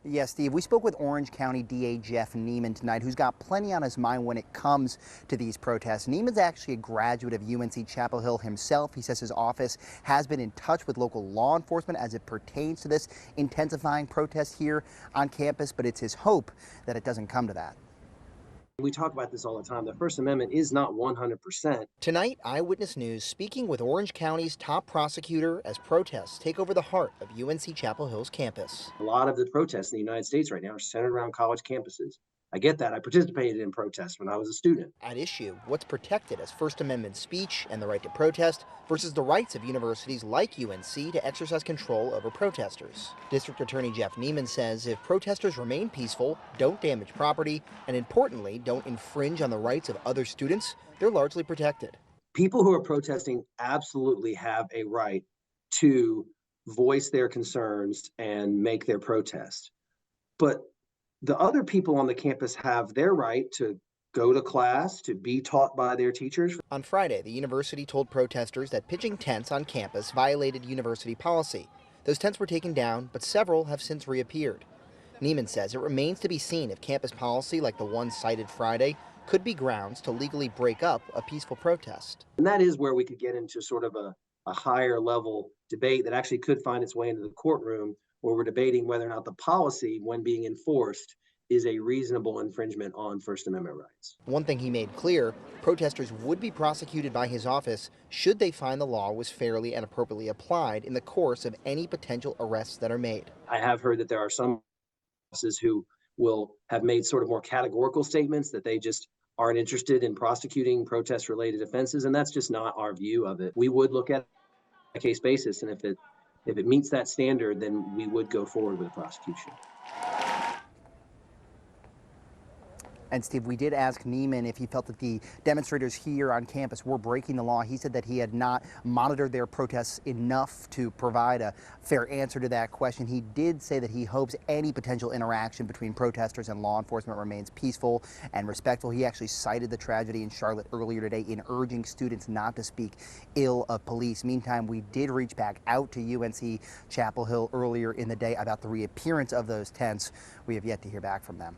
Yes, Steve, we spoke with Orange County DA Jeff Neiman tonight, who's got plenty on his mind when it comes to these protests. Neiman's actually a graduate of UNC-Chapel Hill himself. He says his office has been in touch with local law enforcement as it pertains to this intensifying protest here on campus, but it's his hope that it doesn't come to that. We talk about this all the time. The First Amendment is not 100%. Tonight, Eyewitness News speaking with Orange County's top prosecutor as protests take over the heart of UNC-Chapel Hill's campus. A lot of the protests in the United States right now are centered around college campuses. I get that. I participated in protests when I was a student. At issue, what's protected as First Amendment speech and the right to protest versus the rights of universities like UNC to exercise control over protesters. District Attorney Jeff Neiman says if protesters remain peaceful, don't damage property, and importantly, don't infringe on the rights of other students, they're largely protected. People who are protesting absolutely have a right to voice their concerns and make their protest. But the other people on the campus have their right to go to class, to be taught by their teachers. On Friday, the university told protesters that pitching tents on campus violated university policy. Those tents were taken down, but several have since reappeared. Neiman says it remains to be seen if campus policy like the one cited Friday could be grounds to legally break up a peaceful protest. And that is where we could get into sort of a higher level debate that actually could find its way into the courtroom, where we're debating whether or not the policy, when being enforced, is a reasonable infringement on First Amendment rights. One thing he made clear, protesters would be prosecuted by his office should they find the law was fairly and appropriately applied in the course of any potential arrests that are made. I have heard that there are some offices who will have made sort of more categorical statements that they just aren't interested in prosecuting protest-related offenses, and that's just not our view of it. We would look at a case basis, and if it meets that standard, then we would go forward with a prosecution. And Steve, we did ask Neiman if he felt that the demonstrators here on campus were breaking the law. He said that he had not monitored their protests enough to provide a fair answer to that question. He did say that he hopes any potential interaction between protesters and law enforcement remains peaceful and respectful. He actually cited the tragedy in Charlotte earlier today in urging students not to speak ill of police. Meantime, we did reach back out to UNC Chapel Hill earlier in the day about the reappearance of those tents. We have yet to hear back from them.